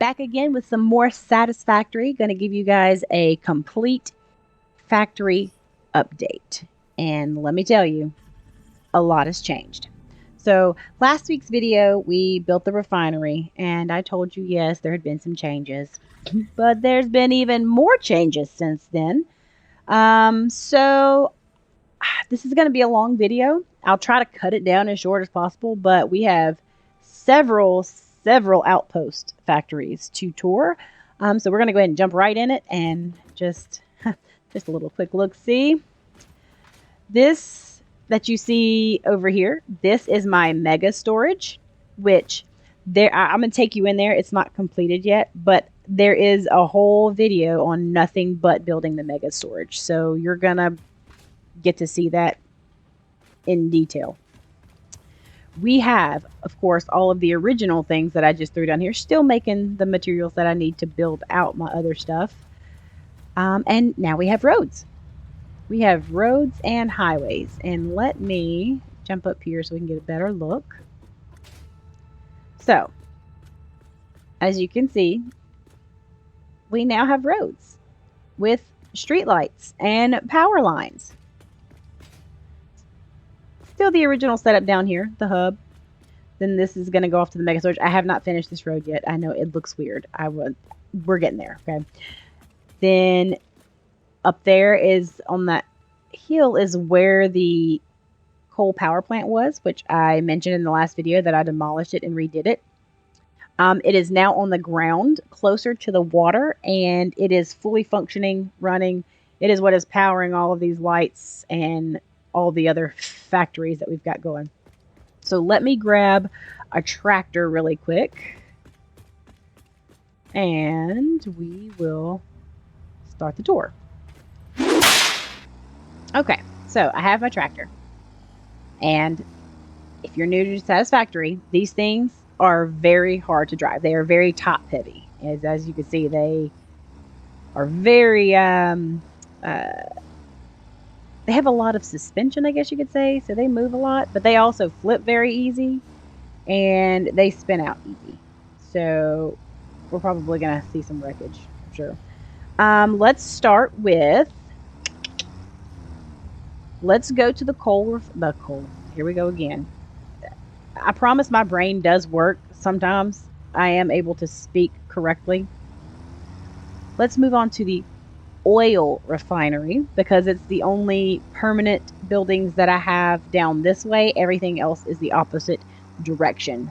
Back again with some more Satisfactory. Going to give you guys a complete factory update. And let me tell you, a lot has changed. So last week's video, we built the refinery, and I told you, yes, there had been some changes, but there's been even more changes since then. So this is going to be a long video. I'll try to cut it down as short as possible, but we have several outpost factories to tour. So we're going to go ahead and jump right in it and just a little quick look. See this that you see over here. This is my mega storage, which I'm going to take you in there. It's not completed yet, but there is a whole video on nothing but building the mega storage. So you're going to get to see that in detail. We have, of course, all of the original things that I just threw down here, still making the materials that I need to build out my other stuff. And now we have roads. We have roads and highways. And let me jump up here so we can get a better look. So, as you can see, we now have roads with streetlights and power lines. Still the original setup down here, the hub. Then this is going to go off to the mega storage. I have not finished this road yet. I know it looks weird. We're getting there, okay? Then up there is on that hill is where the coal power plant was, which I mentioned in the last video that I demolished it and redid it. It is now on the ground closer to the water, and it is fully functioning, running. It is what is powering all of these lights and all the other factories that we've got going. So let me grab a tractor really quick, and we will start the tour. Okay, so I have my tractor, and if you're new to Satisfactory, these things are very hard to drive. They are very top heavy. As you can see, they are very they have a lot of suspension, I guess you could say, so they move a lot, but they also flip very easy, and they spin out easy. So we're probably going to see some wreckage, I'm sure. Let's start with, let's go to the coal. Here we go again. I promise my brain does work. Sometimes I am able to speak correctly. Let's move on to the oil refinery, because it's the only permanent buildings that I have down this way. Everything else is the opposite direction.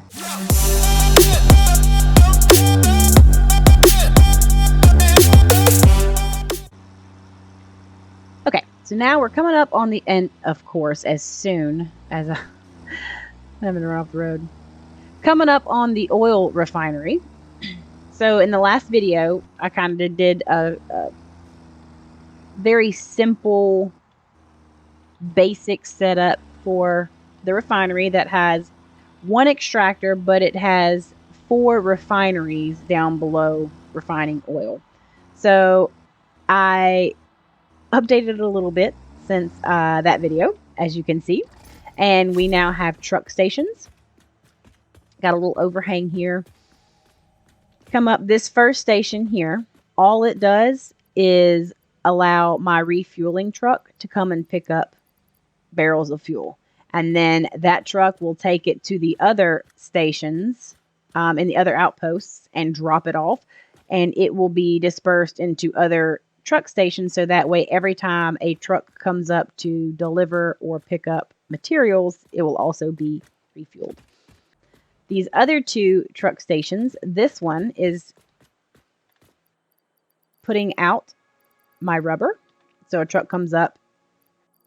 Okay, so now we're coming up on the end, of course, as soon as I'm having to run off the road. Coming up on the oil refinery. So in the last video, I kind of did a very simple, basic setup for the refinery that has one extractor, but it has 4 refineries down below refining oil. So I updated it a little bit since that video, as you can see. And we now have truck stations. Got a little overhang here. Come up this first station here. All it does is allow my refueling truck to come and pick up barrels of fuel. And then that truck will take it to the other stations in the other outposts and drop it off. And it will be dispersed into other truck stations, so that way every time a truck comes up to deliver or pick up materials, it will also be refueled. These other 2 truck stations, this one is putting out my rubber. So a truck comes up,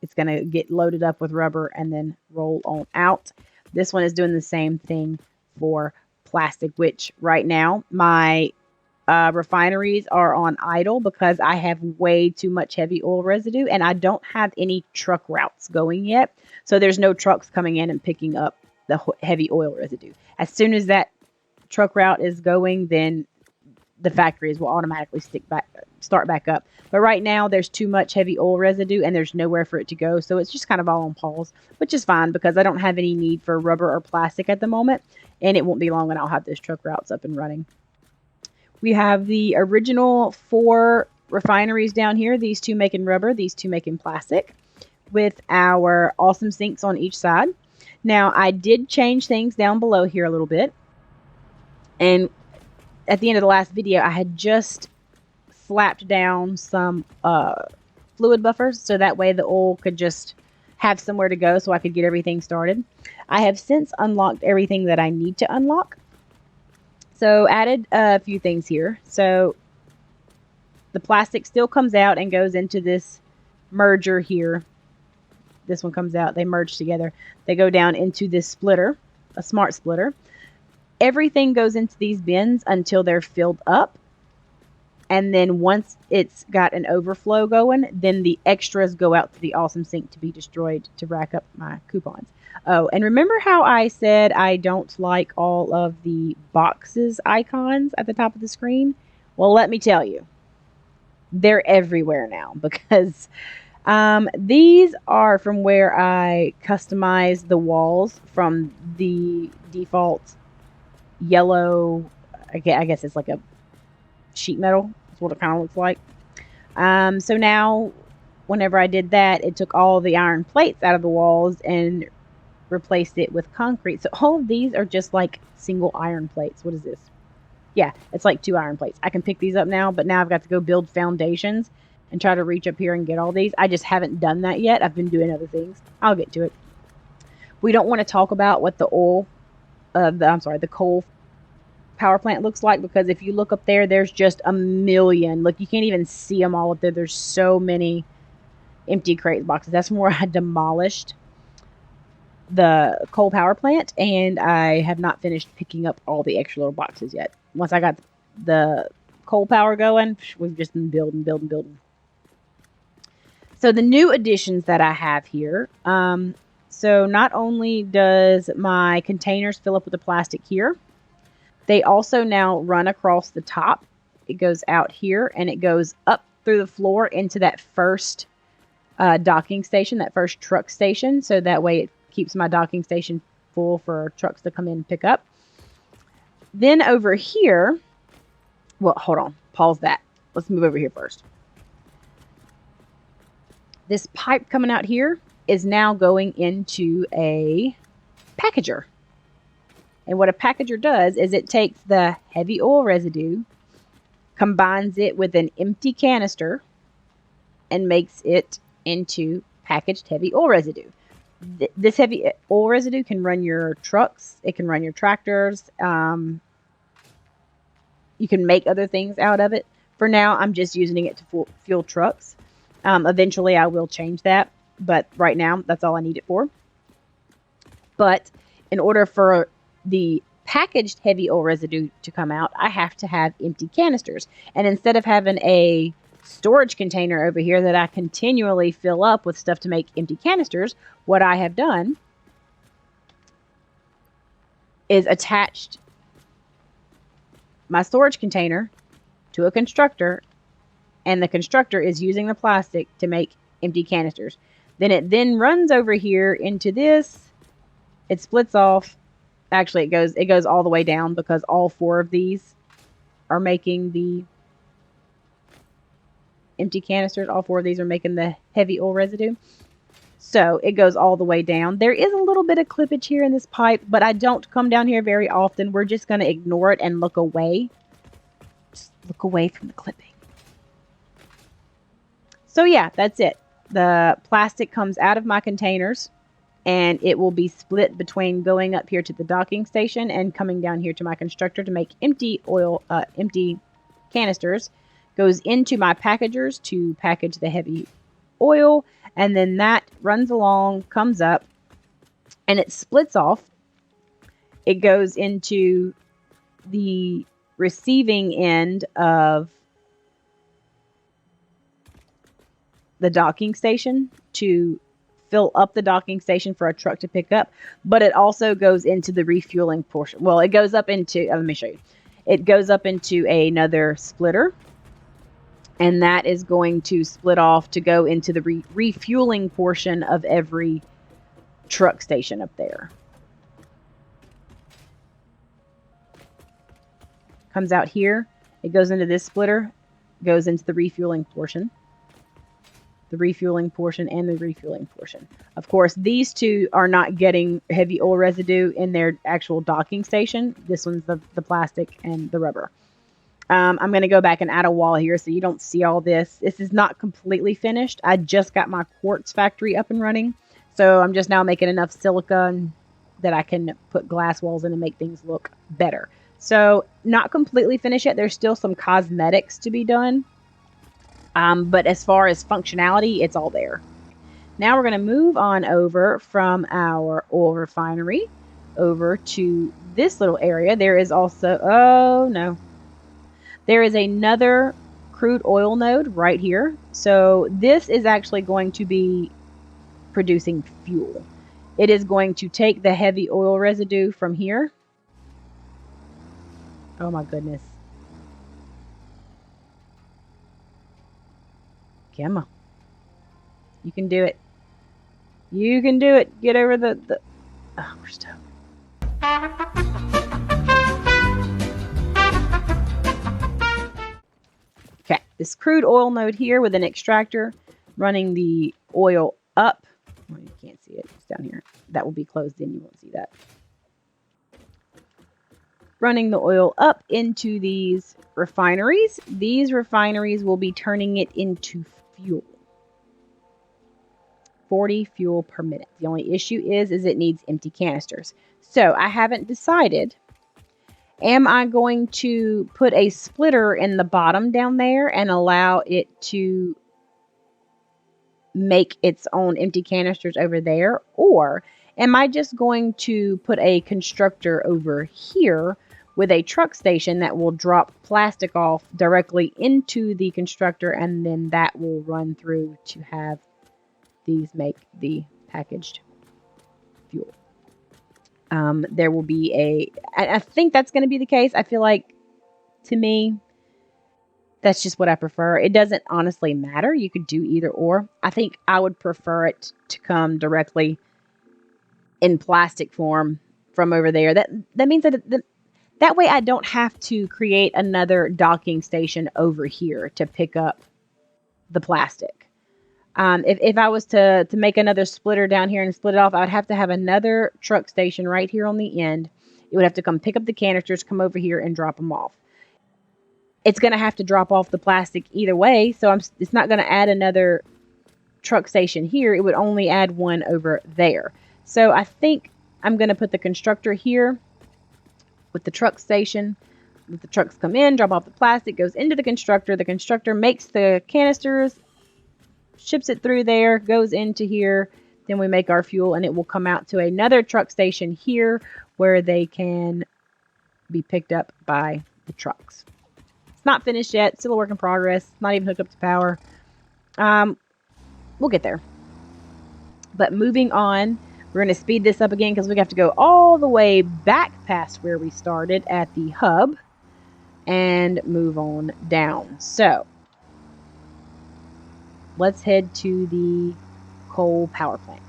it's going to get loaded up with rubber and then roll on out. This one is doing the same thing for plastic, which right now my refineries are on idle because I have way too much heavy oil residue, and I don't have any truck routes going yet. So there's no trucks coming in and picking up the heavy oil residue. As soon as that truck route is going, then the factories will automatically start back up. But right now there's too much heavy oil residue and there's nowhere for it to go. So it's just kind of all on pause, which is fine because I don't have any need for rubber or plastic at the moment. And it won't be long when I'll have those truck routes up and running. We have the original 4 refineries down here, these 2 making rubber, these 2 making plastic, with our awesome sinks on each side. Now, I did change things down below here a little bit. And at the end of the last video, I had just slapped down some fluid buffers so that way the oil could just have somewhere to go so I could get everything started. I have since unlocked everything that I need to unlock. So added a few things here. So the plastic still comes out and goes into this merger here. This one comes out, they merge together. They go down into this splitter, a smart splitter. Everything goes into these bins until they're filled up. And then once it's got an overflow going, then the extras go out to the awesome sink to be destroyed to rack up my coupons. Oh, and remember how I said I don't like all of the boxes icons at the top of the screen? Well, let me tell you, they're everywhere now because these are from where I customize the walls from the default yellow, I guess it's like a sheet metal. That's what it kind of looks like. So now, whenever I did that, it took all the iron plates out of the walls and replaced it with concrete. So all of these are just like single iron plates. What is this? Yeah, it's like 2 iron plates. I can pick these up now, but now I've got to go build foundations and try to reach up here and get all these. I just haven't done that yet. I've been doing other things. I'll get to it. We don't want to talk about what the the coal power plant looks like, because if you look up there, there's just a million. Like, you can't even see them all up there. There's so many empty crate boxes. That's where I demolished the coal power plant, and I have not finished picking up all the extra little boxes yet. Once I got the coal power going, we've just been building. So the new additions that I have here, so not only does my containers fill up with the plastic here, they also now run across the top. It goes out here and it goes up through the floor into that first docking station, that first truck station. So that way it keeps my docking station full for trucks to come in and pick up. Then over here, well, hold on, pause that. Let's move over here first. This pipe coming out here is now going into a packager. And what a packager does is it takes the heavy oil residue, combines it with an empty canister, and makes it into packaged heavy oil residue. This heavy oil residue can run your trucks. It can run your tractors. You can make other things out of it. For now, I'm just using it to fuel trucks. Eventually, I will change that. But right now, that's all I need it for. But in order for the packaged heavy oil residue to come out, I have to have empty canisters. And instead of having a storage container over here that I continually fill up with stuff to make empty canisters, what I have done is attached my storage container to a constructor, and the constructor is using the plastic to make empty canisters. Then it runs over here into this. It splits off. Actually, it goes all the way down because all 4 of these are making the empty canisters. All 4 of these are making the heavy oil residue. So it goes all the way down. There is a little bit of clippage here in this pipe, but I don't come down here very often. We're just going to ignore it and look away. Just look away from the clipping. So yeah, that's it. The plastic comes out of my containers, and it will be split between going up here to the docking station and coming down here to my constructor to make empty canisters. Goes into my packagers to package the heavy oil, and then that runs along, comes up, and it splits off. It goes into the receiving end of the docking station to fill up the docking station for a truck to pick up, but it also goes into the refueling portion. Well, it goes up into, let me show you. It goes up into another splitter, and that is going to split off to go into the refueling portion of every truck station up there. Comes out here It goes into this splitter, goes into the refueling portion. The refueling portion and the refueling portion. Of course, these two are not getting heavy oil residue in their actual docking station. This one's the plastic and the rubber. I'm going to go back and add a wall here so you don't see all this. This is not completely finished. I just got my Quartz Factory up and running. So I'm just now making enough silicone that I can put glass walls in and make things look better. So not completely finished yet. There's still some cosmetics to be done. But as far as functionality, it's all there. Now we're going to move on over from our oil refinery over to this little area. There is also, oh no, there is another crude oil node right here. So this is actually going to be producing fuel. It is going to take the heavy oil residue from here. Oh my goodness. Come on. You can do it. You can do it. Get over the... Oh, we're stuck. Okay, this crude oil node here with an extractor running the oil up. Well, you can't see it. It's down here. That will be closed in. You won't see that. Running the oil up into these refineries. These refineries will be turning it into fuel. 40 fuel per minute. The only issue is it needs empty canisters. So I haven't decided. Am I going to put a splitter in the bottom down there and allow it to make its own empty canisters over there? Or am I just going to put a constructor over here with a truck station that will drop plastic off directly into the constructor, and then that will run through to have these make the packaged fuel? There will be I think that's going to be the case. I feel like, to me, that's just what I prefer. It doesn't honestly matter. You could do either or. I think I would prefer it to come directly in plastic form from over there. That means that way I don't have to create another docking station over here to pick up the plastic. If I was to make another splitter down here and split it off, I would have to have another truck station right here on the end. It would have to come pick up the canisters, come over here and drop them off. It's going to have to drop off the plastic either way, so it's not going to add another truck station here. It would only add one over there. So I think I'm going to put the constructor here with the truck station. Let the trucks come in, drop off the plastic, goes into the constructor. The constructor makes the canisters, ships it through there, goes into here. Then we make our fuel, and it will come out to another truck station here where they can be picked up by the trucks. It's not finished yet. Still a work in progress. Not even hooked up to power. We'll get there. But moving on, we're going to speed this up again because we have to go all the way back past where we started at the hub and move on down. So let's head to the coal power plant.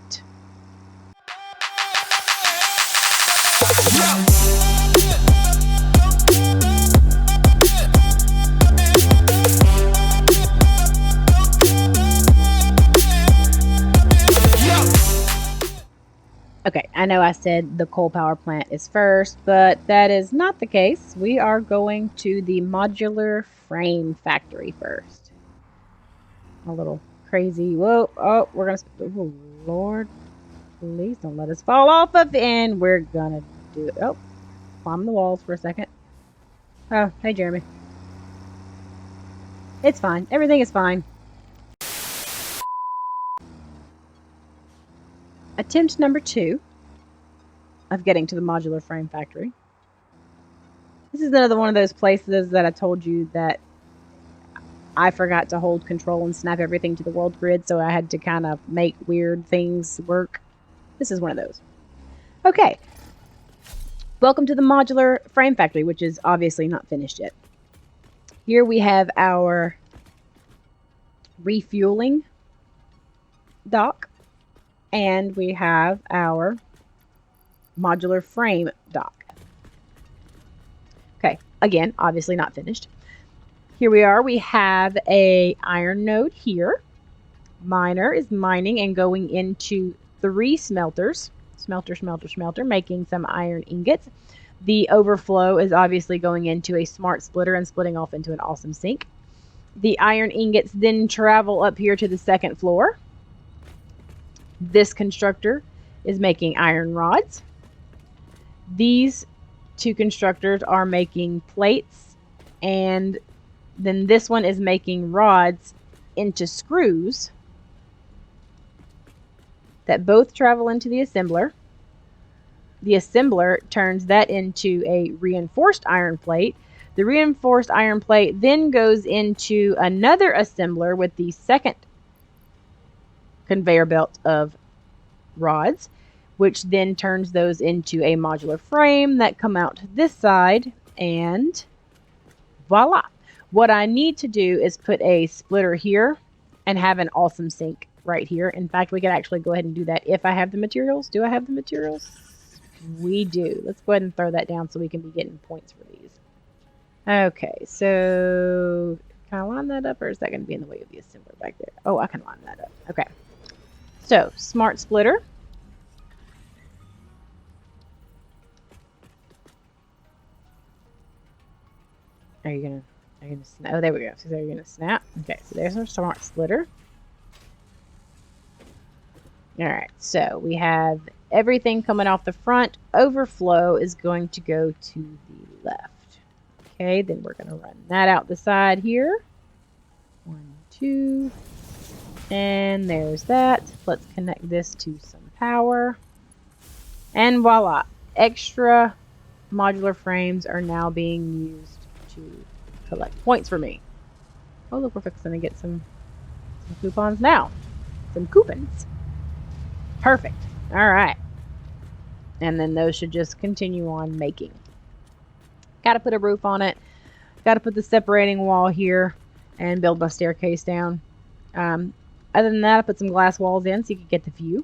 Okay, I know I said the coal power plant is first, but that is not the case. We are going to the Modular frame factory first. A little crazy. Whoa, oh, we're gonna, oh Lord, please don't let us fall off of the end. We're gonna do it. Oh, climb the walls for a second. Oh, hey Jeremy. It's fine. Everything is fine. Attempt number 2 of getting to the Modular frame factory. This is another one of those places that I told you that I forgot to hold control and snap everything to the world grid, so I had to kind of make weird things work. This is one of those. Okay. Welcome to the Modular frame factory, which is obviously not finished yet. Here we have our refueling dock, and we have our modular frame dock. Okay, again, obviously not finished. Here we are. We have a iron node here. Miner is mining and going into 3 smelters. Smelter, making some iron ingots. The overflow is obviously going into a smart splitter and splitting off into an awesome sink. The iron ingots then travel up here to the 2nd floor. This constructor is making iron rods. These 2 constructors are making plates, and then this one is making rods into screws that both travel into the assembler. The assembler turns that into a reinforced iron plate. The reinforced iron plate then goes into another assembler with the 2nd conveyor belt of rods, which then turns those into a modular frame that come out this side, and voila. What I need to do is put a splitter here and have an awesome sink right here. In fact, we could actually go ahead and do that if I have the materials. Do I have the materials? We do. Let's go ahead and throw that down so we can be getting points for these. Okay, so can I line that up, or is that going to be in the way of the assembler back there? Oh, I can line that up. Okay. So, smart splitter. Are you gonna snap? Oh, there we go. So they're gonna snap. Okay, so there's our smart splitter. Alright, so we have everything coming off the front. Overflow is going to go to the left. Okay, then we're gonna run that out the side here. 1, 2, and there's that. Let's connect this to some power. And voila, extra modular frames are now being used to collect points for me. Oh, look, we're fixing to get some coupons now. Some coupons. Perfect. All right. And then those should just continue on making. Got to put a roof on it. Got to put the separating wall here and build my staircase down. Other than that, I put some glass walls in so you can get the view.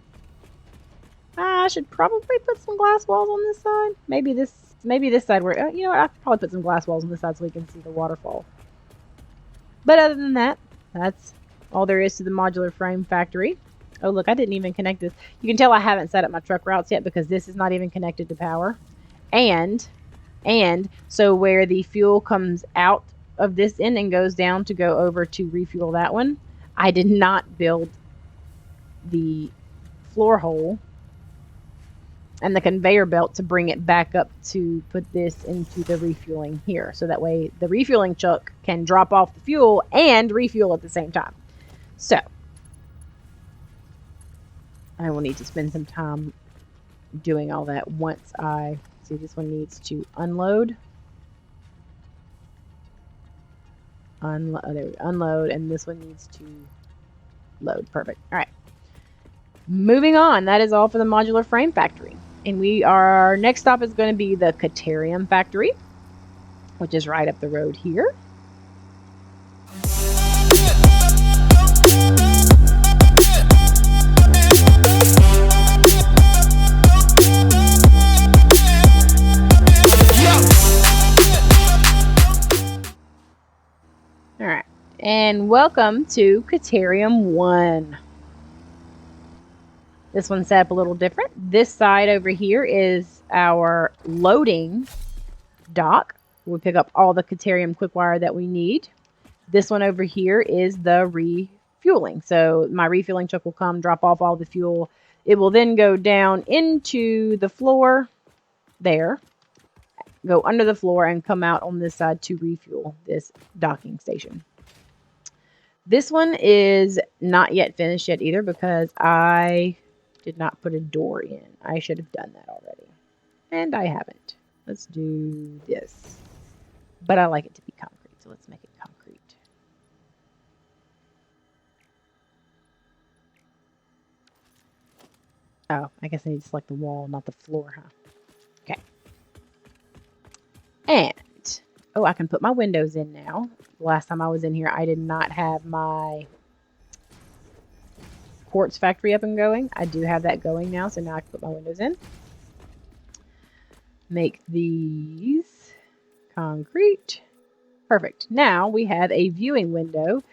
I should probably put some glass walls on this side. Maybe this side where, you know what, I could probably put some glass walls on this side so we can see the waterfall. But other than that, that's all there is to the modular frame factory. Oh, look, I didn't even connect this. You can tell I haven't set up my truck routes yet because this is not even connected to power. And so where the fuel comes out of this end and goes down to go over to refuel that one, I did not build the floor hole and the conveyor belt to bring it back up to put this into the refueling here. So that way the refueling truck can drop off the fuel and refuel at the same time. So I will need to spend some time doing all that once I see this one needs to unload. Unload, and this one needs to load. Perfect. All right. Moving on. That is all for the modular frame factory. And our next stop is going to be the Caterium factory, which is right up the road here. All right. And welcome to Caterium 1. This one's set up a little different. This side over here is our loading dock. We pick up all the Caterium quickwire that we need. This one over here is the refueling. So my refueling truck will come, drop off all the fuel. It will then go down into the floor there, go under the floor, and come out on this side to refuel this docking station. This one is not yet finished yet either because I did not put a door in. I should have done that already. And I haven't. Let's do this. But I like it to be concrete, so let's make it concrete. Oh, I guess I need to select the wall, not the floor, huh? Okay. And, oh, I can put my windows in now. The last time I was in here, I did not have my Quartz Factory up and going. I do have that going now, so now I can put my windows in. Make these concrete. Perfect. Now we have a viewing window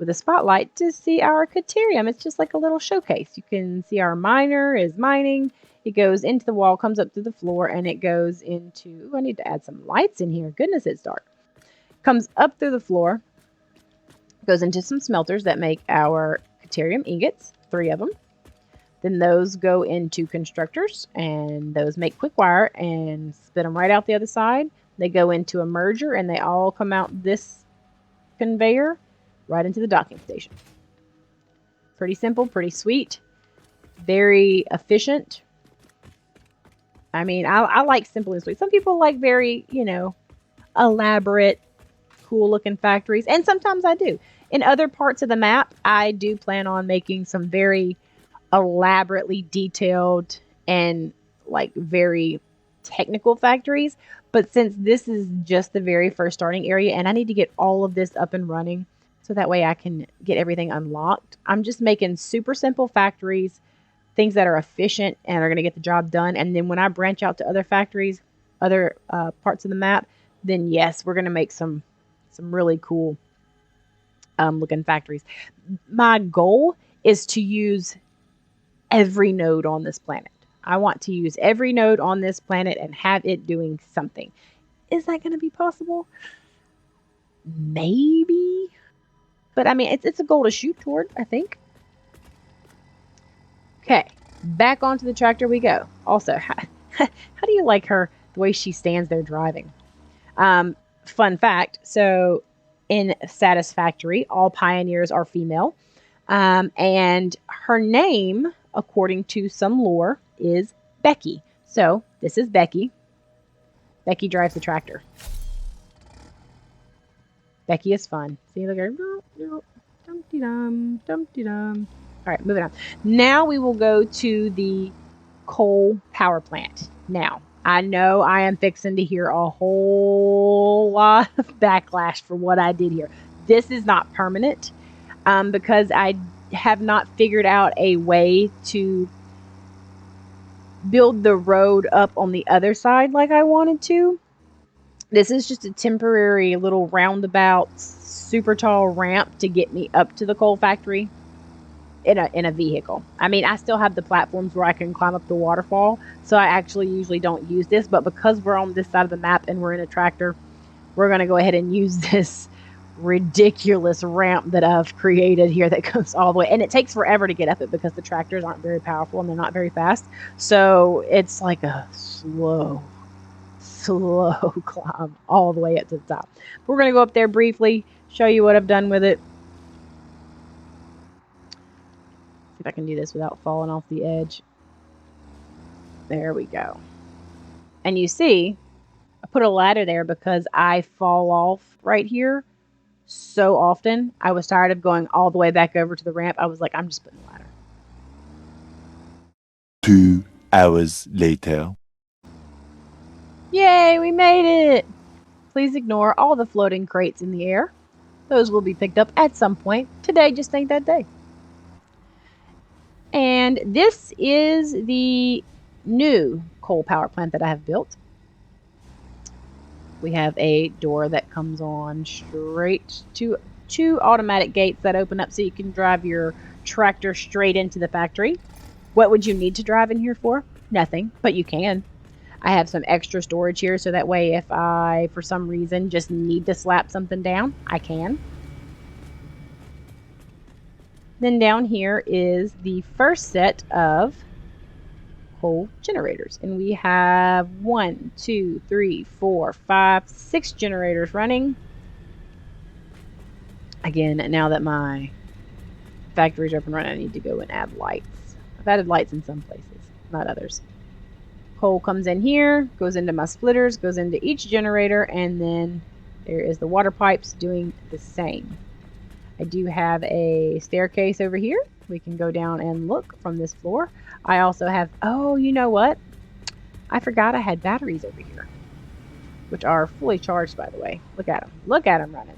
with a spotlight to see our Caterium. It's just like a little showcase. You can see our miner is mining. It goes into the wall, comes up through the floor, and it goes into... Ooh, I need to add some lights in here. Goodness, it's dark. Comes up through the floor, goes into some smelters that make our Caterium ingots, 3 of them. Then those go into constructors, and those make quick wire and spit them right out the other side. They go into a merger, and they all come out this conveyor right into the docking station. Pretty simple, pretty sweet, very efficient. I mean, I like simple and sweet. Some people like very, elaborate, cool-looking factories, and sometimes I do. In other parts of the map, I do plan on making some very elaborately detailed and very technical factories. But since this is just the very first starting area and I need to get all of this up and running so that way I can get everything unlocked, I'm just making super simple factories, things that are efficient and are going to get the job done. And then when I branch out to other factories, other parts of the map, then yes, we're going to make some really cool looking factories. My goal is to use every node on this planet. I want to use every node on this planet and have it doing something. Is that going to be possible? Maybe. But I mean, it's a goal to shoot toward, I think. Okay, back onto the tractor we go. Also, how do you like her, the way she stands there driving? Fun fact, so in Satisfactory, all pioneers are female. And her name, according to some lore, is Becky. So this is Becky. Becky drives the tractor. Becky is fun. See, look at her. Dum-de-dum, dum-de-dum. All right, moving on. Now we will go to the coal power plant. Now, I know I am fixing to hear a whole lot of backlash for what I did here. This is not permanent because I have not figured out a way to build the road up on the other side like I wanted to. This is just a temporary little roundabout, super tall ramp to get me up to the coal factory in a vehicle. I mean, I still have the platforms where I can climb up the waterfall, so I actually usually don't use this, but because we're on this side of the map and we're in a tractor, we're going to go ahead and use this ridiculous ramp that I've created here that goes all the way, and it takes forever to get up it because the tractors aren't very powerful and they're not very fast, so it's like a slow climb all the way up to the top. We're going to go up there briefly, show you what I've done with it. See if I can do this without falling off the edge. There we go. And you see, I put a ladder there because I fall off right here so often. I was tired of going all the way back over to the ramp. I was like, I'm just putting a ladder. 2 hours later. Yay, we made it! Please ignore all the floating crates in the air. Those will be picked up at some point. Today just ain't that day. And this is the new coal power plant that I have built. We have a door that comes on straight to 2 automatic gates that open up so you can drive your tractor straight into the factory. What would you need to drive in here for? Nothing, but you can. I have some extra storage here so that way if I, for some reason, just need to slap something down, I can. Then down here is the first set of coal generators. And we have 1, 2, 3, 4, 5, 6 generators running. Again, now that my factory's up and running, I need to go and add lights. I've added lights in some places, not others. Coal comes in here, goes into my splitters, goes into each generator, and then there is the water pipes doing the same. I do have a staircase over here. We can go down and look from this floor. I also have, oh, you know what? I forgot I had batteries over here, which are fully charged, by the way. Look at them. Look at them running.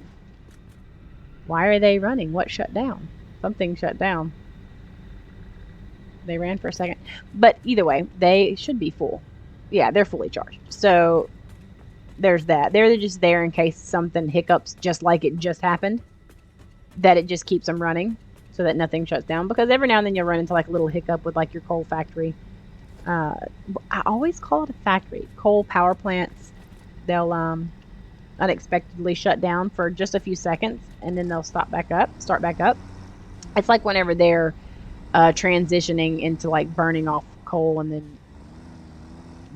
Why are they running? What shut down? Something shut down. They ran for a second. But either way, they should be full. Yeah, they're fully charged. So there's that. They're just there in case something hiccups just like it just happened, that it just keeps them running so that nothing shuts down. Because every now and then you'll run into like a little hiccup with like your coal factory. I always call it a factory. Coal power plants, they'll unexpectedly shut down for just a few seconds and then they'll start back up. It's like whenever they're transitioning into like burning off coal and then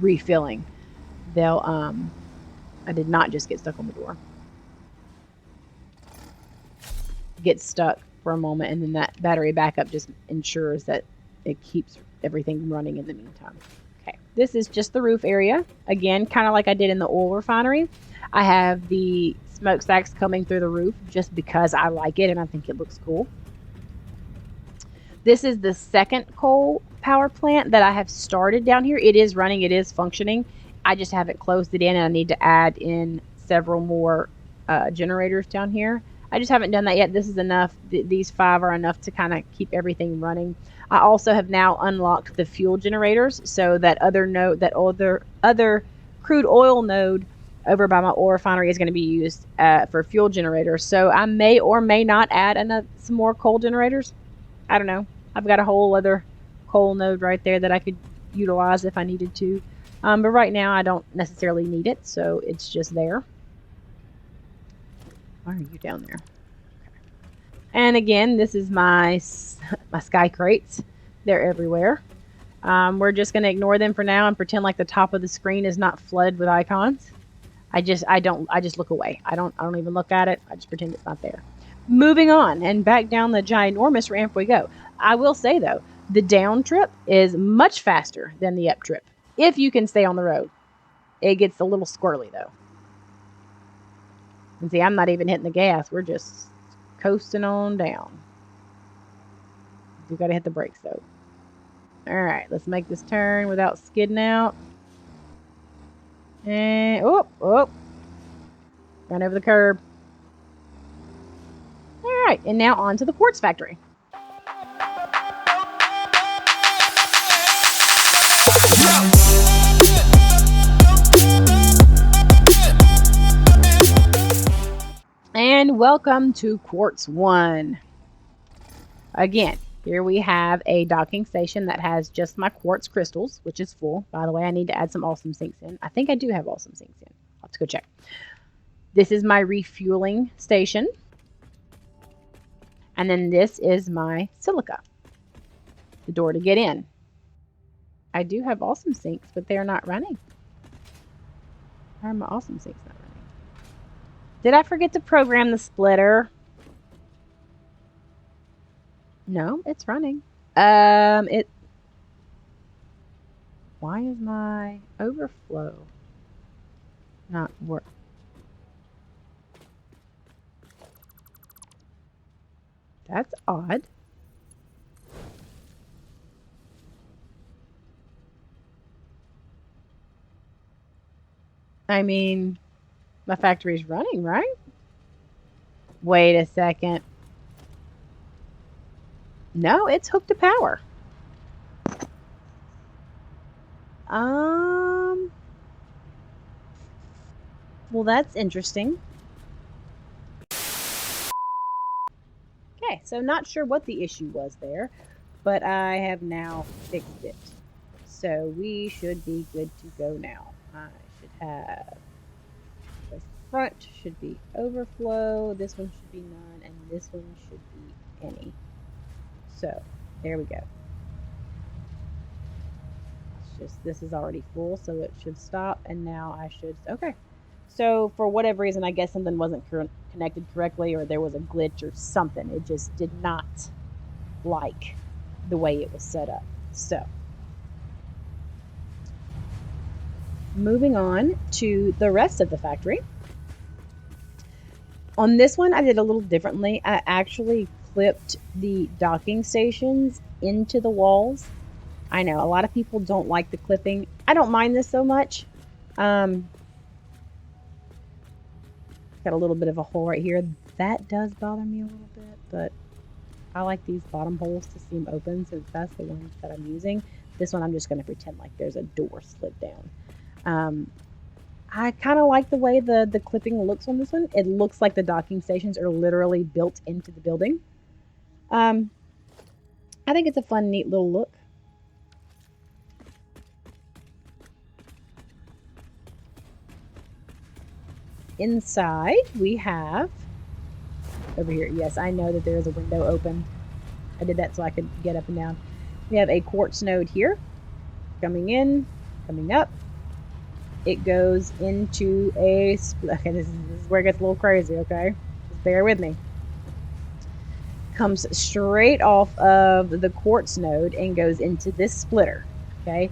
refilling. They'll I did not just get stuck on the door. Get stuck for a moment and then that battery backup just ensures that it keeps everything running in the meantime. Okay, this is just the roof area. Again, kind of like I did in the oil refinery. I have the smokestacks coming through the roof just because I like it and I think it looks cool. This is the second coal power plant that I have started down here. It is running, it is functioning. I just haven't closed it in and I need to add in several more generators down here. I just haven't done that yet. This is enough. These 5 are enough to kind of keep everything running. I also have now unlocked the fuel generators, so that other crude oil node over by my oil refinery is going to be used for fuel generators. So I may or may not add some more coal generators. I don't know. I've got a whole other coal node right there that I could utilize if I needed to. But right now I don't necessarily need it, so it's just there. Why are you down there? Okay. And again, this is my sky crates. They're everywhere. We're just going to ignore them for now and pretend like the top of the screen is not flooded with icons. I just look away. I don't even look at it. I just pretend it's not there. Moving on and back down the ginormous ramp we go. I will say though, the down trip is much faster than the up trip if you can stay on the road. It gets a little squirrely though. And see, I'm not even hitting the gas. We're just coasting on down. We got to hit the brakes though. All right, let's make this turn without skidding out. And run over the curb. All right, and now on to the Quartz Factory. And welcome to Quartz 1. Again, here we have a docking station that has just my quartz crystals, which is full. By the way, I need to add some awesome sinks in. I think I do have awesome sinks in. I'll have to go check. This is my refueling station. And then this is my silica, the door to get in. I do have awesome sinks, but they are not running. Why are my awesome sinks not running? Did I forget to program the splitter? No, it's running. Why is my overflow not work? That's odd. I mean, my factory's running, right? Wait a second. No, it's hooked to power. Well, that's interesting. Okay, so not sure what the issue was there, but I have now fixed it. So we should be good to go now. I should have the front should be overflow, this one should be none, and this one should be any. So there we go. This is already full, so it should stop, and now I should, okay. So for whatever reason, I guess something wasn't connected correctly, or there was a glitch or something. It just did not like the way it was set up. So moving on to the rest of the factory. On this one, I did a little differently. I actually clipped the docking stations into the walls. I know a lot of people don't like the clipping. I don't mind this so much. Got a little bit of a hole right here. That does bother me a little bit, but I like these bottom holes to seem open since that's the ones that I'm using. This one I'm just going to pretend like there's a door slid down. I kind of like the way the clipping looks on this one. It looks like the docking stations are literally built into the building. I think it's a fun, neat little look. Inside, we have over here. Yes, I know that there is a window open. I did that so I could get up and down. We have a quartz node here, coming in, coming up. It goes into a split. Okay, this is where it gets a little crazy, okay? Just bear with me. Comes straight off of the quartz node and goes into this splitter, okay?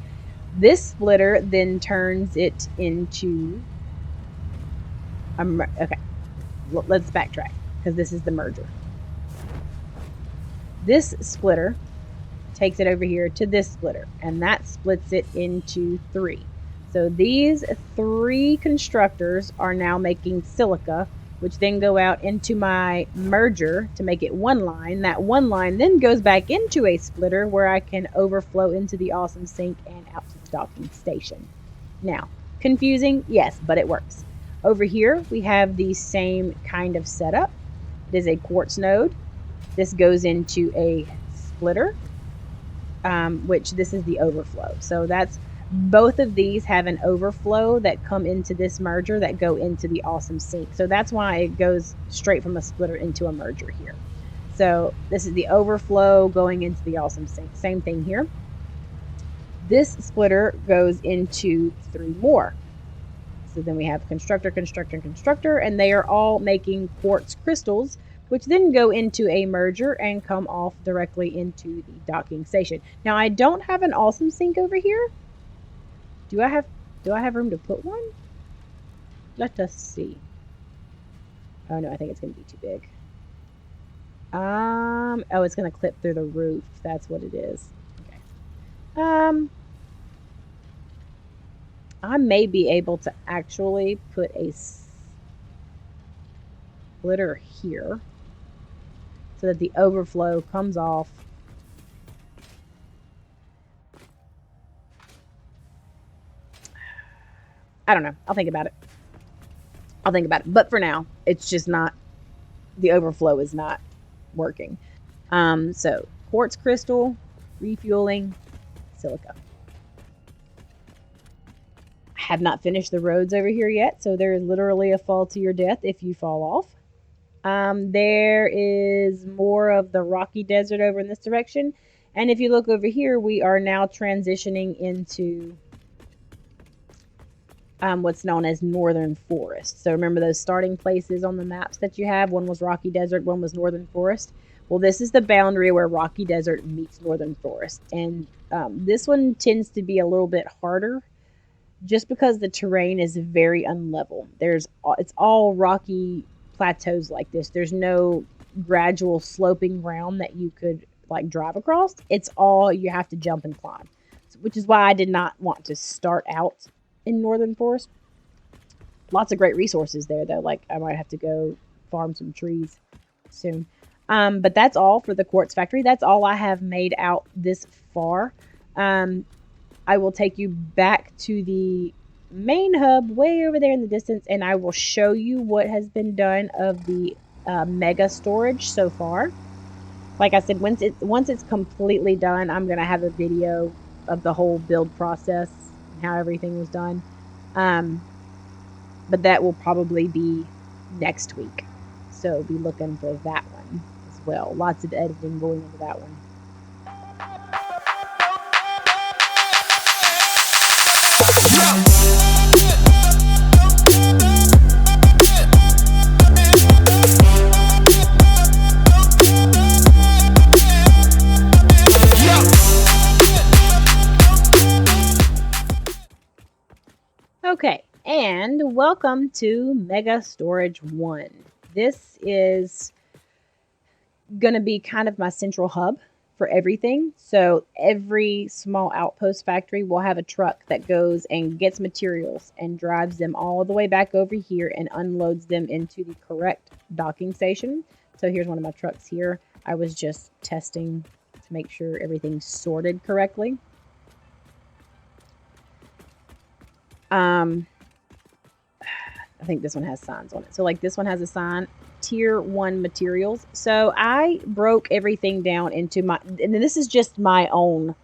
This splitter then turns it into okay, let's backtrack because this is the merger. This splitter takes it over here to this splitter, and that splits it into 3. So these 3 constructors are now making silica, which then go out into my merger to make it 1 line. That 1 line then goes back into a splitter where I can overflow into the awesome sink and out to the docking station. Now, confusing? Yes, but it works. Over here, we have the same kind of setup. It is a quartz node. This goes into a splitter, which this is the overflow. So that's both of these have an overflow that come into this merger that go into the awesome sink. So that's why it goes straight from a splitter into a merger here. So this is the overflow going into the awesome sink. Same thing here. This splitter goes into 3 more. So then we have constructor, constructor, constructor, and they are all making quartz crystals, which then go into a merger and come off directly into the docking station. Now I don't have an awesome sink over here. Do I have room to put one? Let us see. Oh no, I think it's gonna be too big. Oh, it's gonna clip through the roof. That's what it is. Okay. I may be able to actually put a splitter here so that the overflow comes off. I don't know. I'll think about it. But for now, it's just not, the overflow is not working. So quartz crystal, refueling, silica. I have not finished the roads over here yet, so there is literally a fall to your death if you fall off. There is more of the rocky desert over in this direction. And if you look over here, we are now transitioning into what's known as northern forest. So remember those starting places on the maps that you have? One was rocky desert, one was northern forest. Well, this is the boundary where rocky desert meets northern forest. And this one tends to be a little bit harder just because the terrain is very unlevel. It's all rocky plateaus like this. There's no gradual sloping ground that you could like drive across. It's all you have to jump and climb, which is why I did not want to start out in northern forest. Lots of great resources there though. Like I might have to go farm some trees soon. But that's all for the Quartz Factory. That's all I have made out this far. I will take you back to the main hub way over there in the distance, and I will show you what has been done of the mega storage so far. Like I said, once it's completely done, I'm going to have a video of the whole build process and how everything was done. But that will probably be next week. So be looking for that one as well. Lots of editing going into that one. Okay, and welcome to Mega Storage 1. This is going to be kind of my central hub for everything. So every small outpost factory will have a truck that goes and gets materials and drives them all the way back over here and unloads them into the correct docking station. So here's one of my trucks here. I was just testing to make sure everything's sorted correctly. I think this one has signs on it. So like this one has a sign, tier 1 materials. So I broke everything down into my, and this is just my own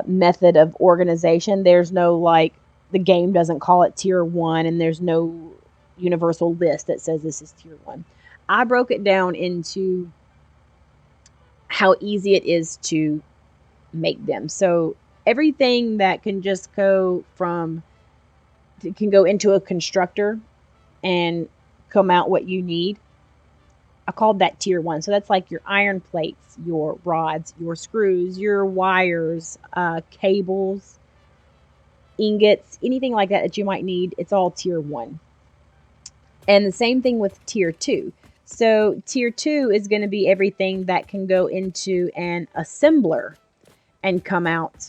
method of organization. There's no like, the game doesn't call it tier 1, and there's no universal list that says this is tier 1. I broke it down into how easy it is to make them. So everything that can just go from, can go into a constructor and come out what you need, I called that tier 1. So that's like your iron plates, your rods, your screws, your wires, cables, ingots, anything like that that you might need. It's all tier 1. And the same thing with tier 2. So tier 2 is going to be everything that can go into an assembler and come out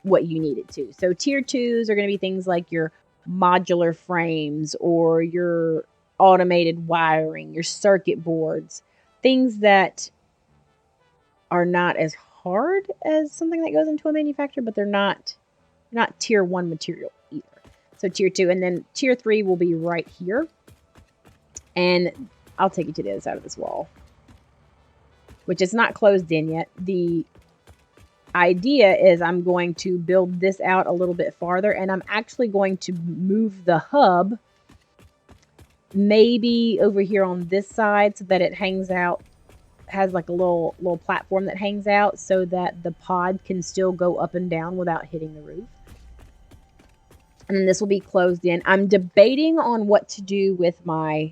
what you need it to. So tier 2s are going to be things like your modular frames or your automated wiring, your circuit boards, things that are not as hard as something that goes into a manufacturer, but they're not tier 1 material either. So tier 2, and then tier 3 will be right here. And I'll take you to the other side of this wall, which is not closed in yet. The idea is I'm going to build this out a little bit farther, and I'm actually going to move the hub maybe over here on this side so that it hangs out, has like a little platform that hangs out so that the pod can still go up and down without hitting the roof. And then this will be closed in. I'm debating on what to do with my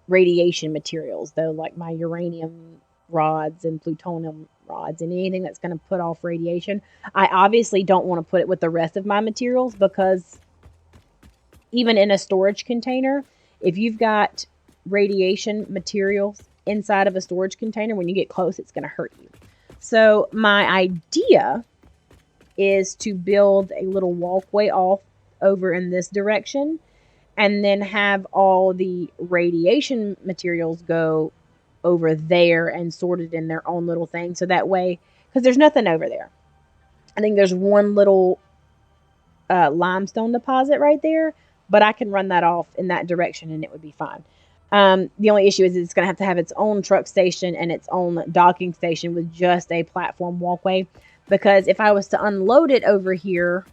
radiation materials, though, like my uranium rods and plutonium rods and anything that's going to put off radiation. I obviously don't want to put it with the rest of my materials, because even in a storage container, if you've got radiation materials inside of a storage container, when you get close, it's going to hurt you. So my idea is to build a little walkway off over in this direction, and then have all the radiation materials go over there and sorted in their own little thing. So that way, because there's nothing over there. I think there's one little limestone deposit right there, but I can run that off in that direction and it would be fine. The only issue is it's going to have its own truck station and its own docking station with just a platform walkway. Because if I was to unload it over here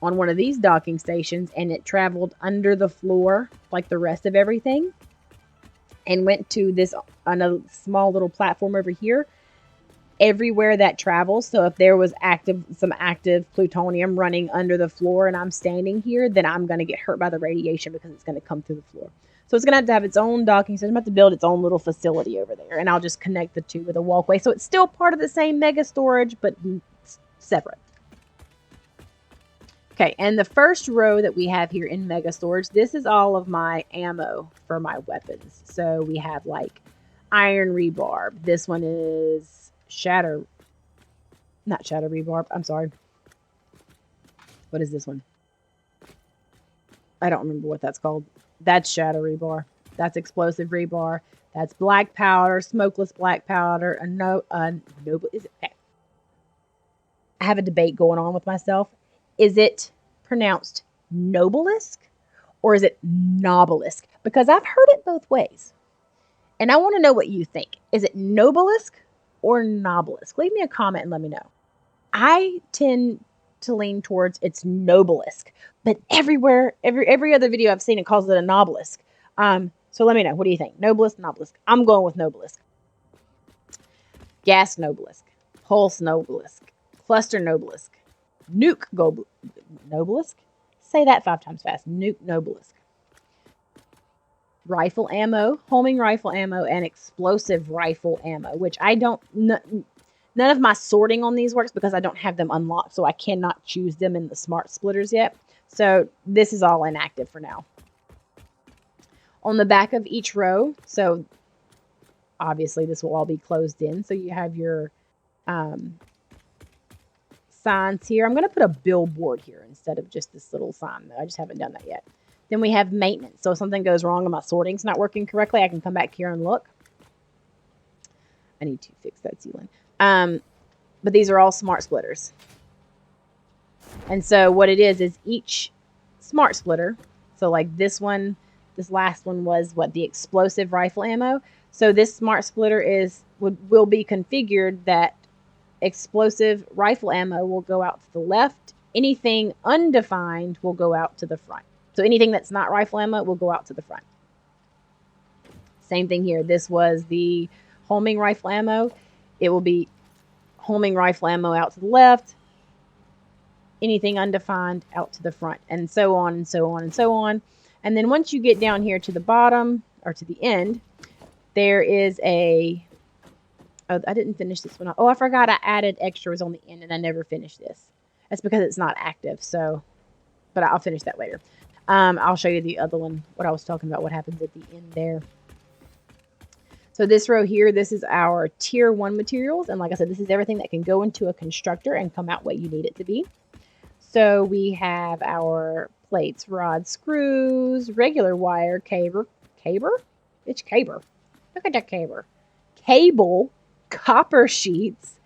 on one of these docking stations and it traveled under the floor like the rest of everything and went to this on a small little platform over here, everywhere that travels, so if there was some active plutonium running under the floor and I'm standing here, then I'm going to get hurt by the radiation because it's going to come through the floor. So it's going to have its own docking station. I'm about to build its own little facility over there, and I'll just connect the two with a walkway. So it's still part of the same mega storage, but separate. Okay, and the first row that we have here in mega storage, this is all of my ammo for my weapons. So we have like iron rebarb. This one is not shatter rebarb. I'm sorry. What is this one? I don't remember what that's called. That's shatter rebar. That's explosive rebar. That's black powder, smokeless black powder. Noble. Is it? Okay. I have a debate going on with myself. Is it pronounced Nobelisk or is it Nobelisk? Because I've heard it both ways. And I want to know what you think. Is it Nobelisk or Nobelisk? Leave me a comment and let me know. I tend to lean towards it's Nobelisk, but everywhere, every other video I've seen, it calls it a Nobelisk. So let me know. What do you think? Nobelisk, Nobelisk. I'm going with Nobelisk. Gas Nobelisk. Pulse Nobelisk. Cluster Nobelisk. Nuke Nobelisk. Say that 5 times fast. Nuke Nobelisk. Rifle ammo, homing rifle ammo, and explosive rifle ammo, which I don't... None of my sorting on these works because I don't have them unlocked, so I cannot choose them in the smart splitters yet. So this is all inactive for now. On the back of each row, so obviously this will all be closed in, so you have your signs here. I'm going to put a billboard here instead of just this little sign. I just haven't done that yet. Then we have maintenance. So if something goes wrong and my sorting's not working correctly, I can come back here and look. I need to fix that ceiling. But these are all smart splitters. And so what it is each smart splitter. So like this one, this last one was what, the explosive rifle ammo. So this smart splitter will be configured that explosive rifle ammo will go out to the left. Anything undefined will go out to the front. So anything that's not rifle ammo will go out to the front. Same thing here. This was the homing rifle ammo. It will be homing rifle ammo out to the left. Anything undefined out to the front, and so on and so on and so on. And then once you get down here to the bottom or to the end, there is a, oh, I didn't finish this one. Oh, I forgot I added extras on the end and I never finished this. That's because it's not active. So, but I'll finish that later. I'll show you the other one, what I was talking about, what happens at the end there. So this row here, this is our tier 1 materials. And like I said, this is everything that can go into a constructor and come out what you need it to be. So we have our plates, rods, screws, regular wire, caber. It's caber. Look at that caber. Cable, copper sheets,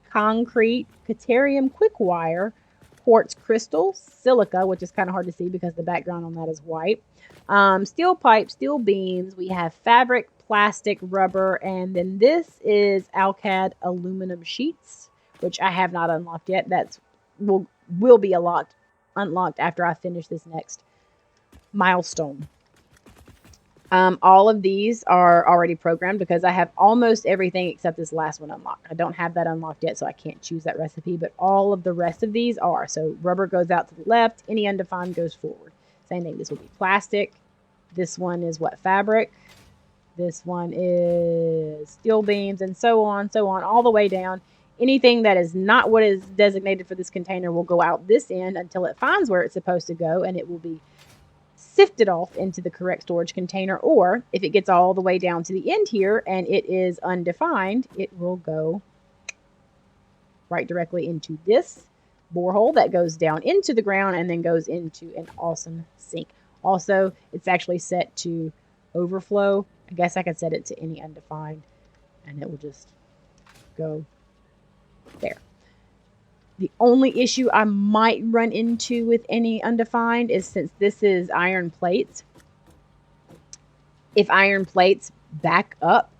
concrete, Caterium quick wire, quartz crystal, silica, which is kind of hard to see because the background on that is white, steel pipe, steel beams. We have fabric, plastic, rubber, and then this is Alcad aluminum sheets, which I have not unlocked yet. That's will be unlocked after I finish this next milestone. All of these are already programmed because I have almost everything except this last one unlocked. I don't have that unlocked yet, so I can't choose that recipe, but all of the rest of these are. So rubber goes out to the left, any undefined goes forward. Same thing, this will be plastic. This one is what, fabric. This one is steel beams, and so on, all the way down. Anything that is not what is designated for this container will go out this end until it finds where it's supposed to go, and it will be sifted off into the correct storage container. Or if it gets all the way down to the end here and it is undefined, it will go right directly into this borehole that goes down into the ground and then goes into an awesome sink. Also, it's actually set to overflow. I guess I could set it to any undefined and it will just go there. The only issue I might run into with any undefined is, since this is iron plates, if iron plates back up,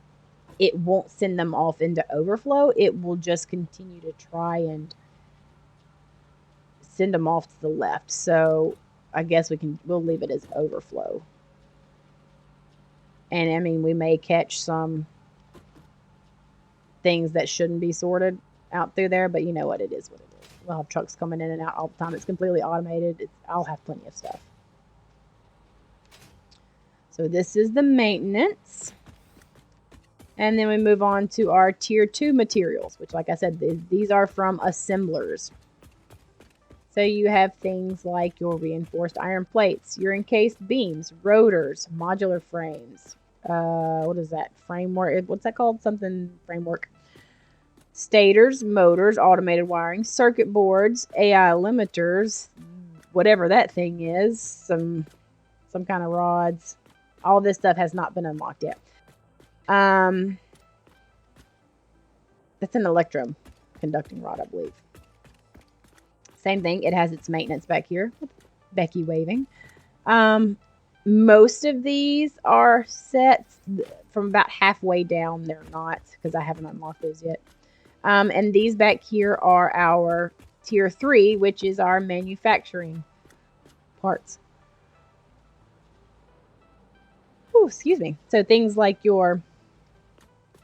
it won't send them off into overflow. It will just continue to try and send them off to the left. So I guess we'll leave it as overflow. And I mean, we may catch some things that shouldn't be sorted out through there, but you know what, it is what it is. We'll have trucks coming in and out all the time. It's completely automated. I'll have plenty of stuff. So this is the maintenance. And then we move on to our tier 2 materials, which, like I said, these are from assemblers. So you have things like your reinforced iron plates, your encased beams, rotors, modular frames. What is that? Framework. What's that called? Something framework. Stators, motors, automated wiring, circuit boards, AI limiters, whatever that thing is, some kind of rods. All this stuff has not been unlocked yet. That's an electrum conducting rod, I believe. Same thing. It has its maintenance back here. Becky waving. Most of these are set from about halfway down. They're not, because I haven't unlocked those yet. And these back here are our tier 3, which is our manufacturing parts. Ooh, excuse me. So things like your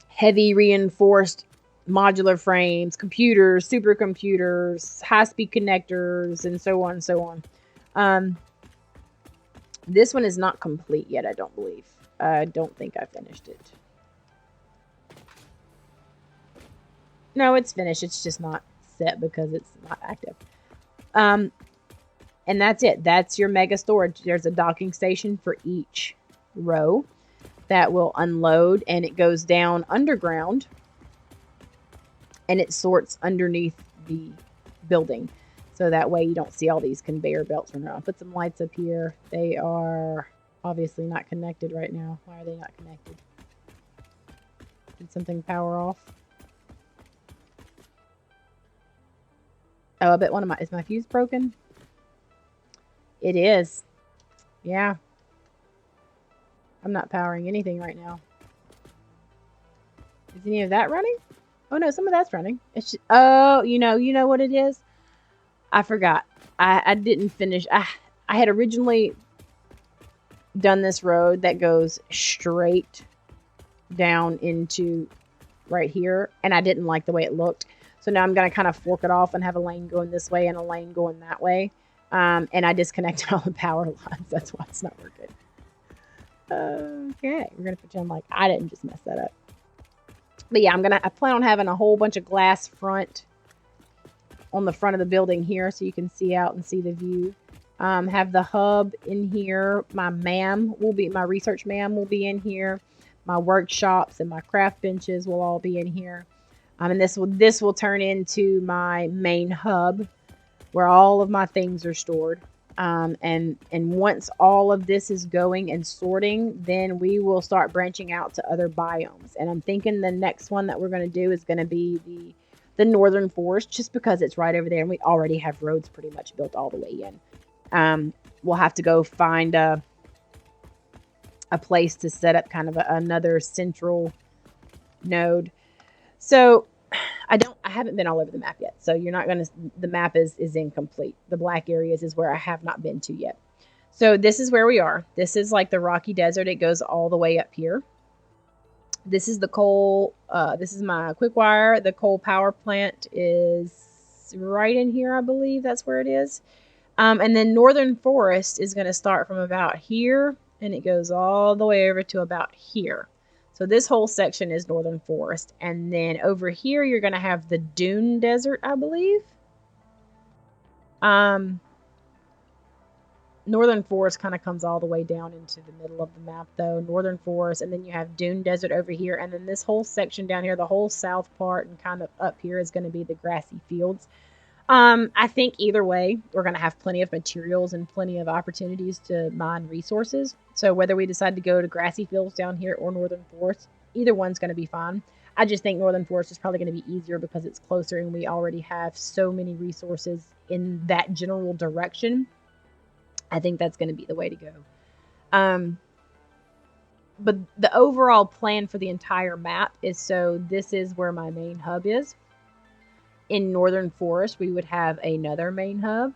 heavy reinforced modular frames, computers, supercomputers, high-speed connectors, and so on and so on. This one is not complete yet, I don't believe. I don't think I finished it. No, it's finished. It's just not set because it's not active. And that's it. That's your mega storage. There's a docking station for each row that will unload, and it goes down underground and it sorts underneath the building. So that way you don't see all these conveyor belts running around. I'll put some lights up here. They are obviously not connected right now. Why are they not connected? Did something power off? Oh, I bet is my fuse broken? It is. Yeah. I'm not powering anything right now. Is any of that running? Oh no, some of that's running. It's just, oh, you know what it is? I forgot. I didn't finish. I had originally done this road that goes straight down into right here, and I didn't like the way it looked. So now I'm going to kind of fork it off and have a lane going this way and a lane going that way. And I disconnected all the power lines. That's why it's not working. Okay, we're going to pretend like I didn't just mess that up. But yeah, I plan on having a whole bunch of glass front on the front of the building here so you can see out and see the view. Have the hub in here. My research MAM will be in here. My workshops and my craft benches will all be in here. And this will turn into my main hub where all of my things are stored. And once all of this is going and sorting, then we will start branching out to other biomes. And I'm thinking the next one that we're going to do is going to be the northern forest, just because it's right over there and we already have roads pretty much built all the way in. We'll have to go find a place to set up kind of another central node. So I haven't been all over the map yet. So the map is incomplete. The black areas is where I have not been to yet. So this is where we are. This is like the rocky desert. It goes all the way up here. This is the coal. This is my quick wire. The coal power plant is right in here, I believe. That's where it is. And then Northern Forest is going to start from about here, and it goes all the way over to about here. So this whole section is Northern Forest. And then over here, you're going to have the Dune Desert, I believe. Northern Forest kind of comes all the way down into the middle of the map, though. Northern Forest, and then you have Dune Desert over here. And then this whole section down here, the whole south part and kind of up here is going to be the grassy fields. I think either way, we're going to have plenty of materials and plenty of opportunities to mine resources. So whether we decide to go to grassy fields down here or Northern Forest, either one's going to be fine. I just think Northern Forest is probably going to be easier because it's closer and we already have so many resources in that general direction. I think that's going to be the way to go. But the overall plan for the entire map is, so this is where my main hub is. In Northern Forest, we would have another main hub.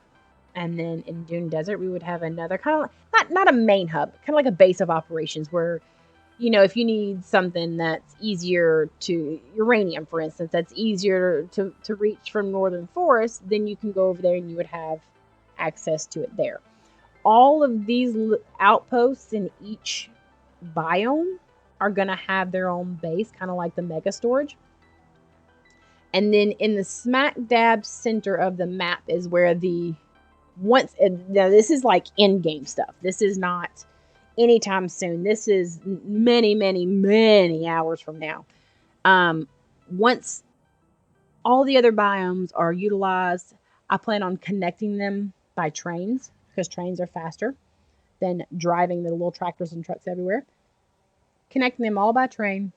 And then in Dune Desert, we would have another kind of not a main hub, kind of like a base of operations where, if you need something that's easier to uranium, for instance, that's easier to reach from Northern Forest, then you can go over there and you would have access to it there. All of these outposts in each biome are going to have their own base, kind of like the mega storage. And then in the smack dab center of the map is where now this is like end game stuff. This is not anytime soon. This is many, many, many hours from now. Once all the other biomes are utilized, I plan on connecting them by trains because trains are faster than driving the little tractors and trucks everywhere. Connecting them all by train.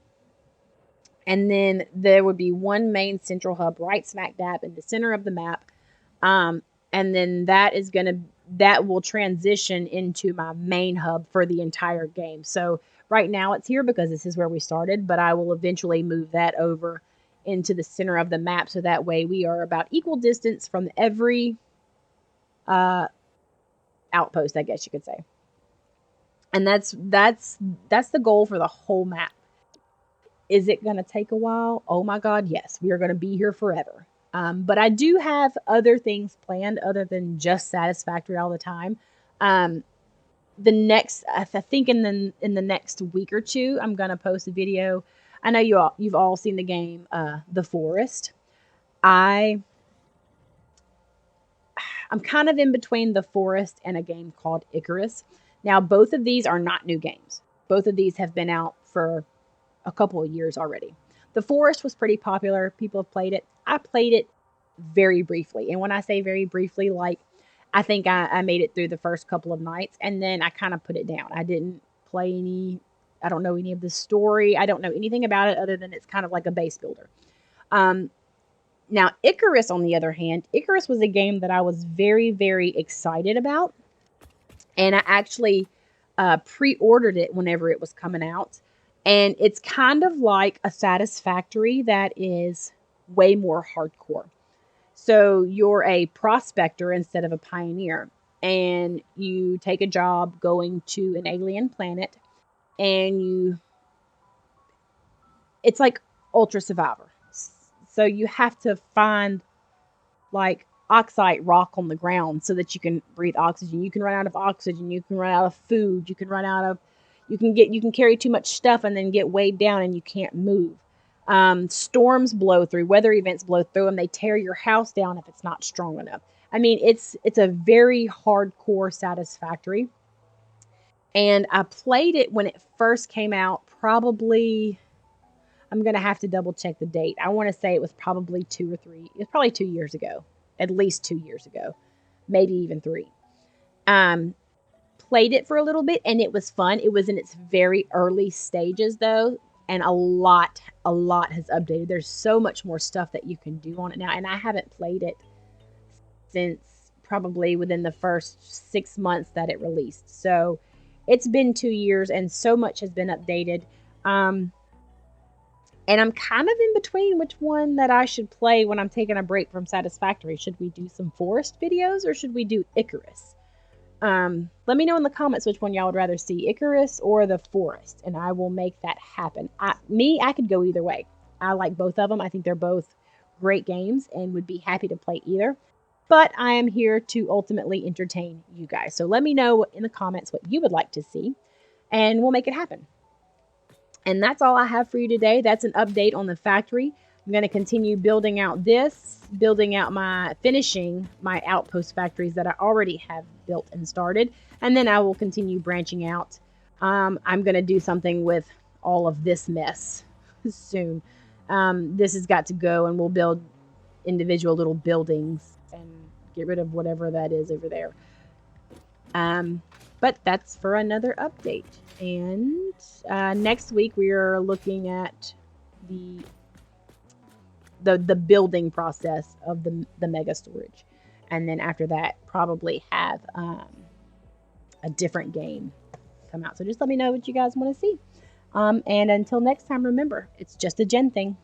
And then there would be one main central hub right smack dab in the center of the map. And then that will transition into my main hub for the entire game. So right now it's here because this is where we started, but I will eventually move that over into the center of the map. So that way we are about equal distance from every outpost, I guess you could say. And that's the goal for the whole map. Is it going to take a while? Oh my God, yes. We are going to be here forever. But I do have other things planned other than just Satisfactory all the time. I think in the next week or two, I'm going to post a video. I know you've all seen the game, The Forest. I'm kind of in between The Forest and a game called Icarus. Now, both of these are not new games. Both of these have been out for a couple of years already. The Forest was pretty popular. People have played it. I played it very briefly. And when I say very briefly, like I think I made it through the first couple of nights and then I kind of put it down. I didn't play I don't know any of the story. I don't know anything about it other than it's kind of like a base builder. Now, Icarus, on the other hand, Icarus was a game that I was very, very excited about. And I actually pre ordered it whenever it was coming out. And it's kind of like a Satisfactory that is way more hardcore. So you're a prospector instead of a pioneer. And you take a job going to an alien planet, and it's like Ultra Survivor. So you have to find like oxide rock on the ground so that you can breathe oxygen. You can run out of oxygen, you can run out of food, you can carry too much stuff and then get weighed down and you can't move. Storms blow through, weather events blow through, and they tear your house down if it's not strong enough. I mean, it's a very hardcore Satisfactory. And I played it when it first came out, probably. I'm gonna have to double check the date. I want to say it was probably 2 or 3. It was probably 2 years ago, at least 2 years ago, maybe even 3. Um, Played it for a little bit and it was fun. It was in its very early stages though, and a lot has updated. There's so much more stuff that you can do on it now, and I haven't played it since probably within the first 6 months that it released. So it's been 2 years and so much has been updated. Um, and I'm kind of in between which one that I should play when I'm taking a break from Satisfactory. Should we do some forest videos or should we do Icarus? Let me know in the comments which one y'all would rather see, Icarus or the forest, and I will make that happen. I could go either way. I like both of them. I think they're both great games and would be happy to play either. But I am here to ultimately entertain you guys. So let me know in the comments what you would like to see, and we'll make it happen. And that's all I have for you today. That's an update on the factory. I'm going to continue building out finishing my outpost factories that I already have built and started. And then I will continue branching out. I'm going to do something with all of this mess soon. This has got to go, and we'll build individual little buildings and get rid of whatever that is over there. But that's for another update. And next week we are looking at the building process of the mega storage, and then after that probably have a different game come out. So just let me know what you guys want to see. And until next time, remember, it's just a Jen thing.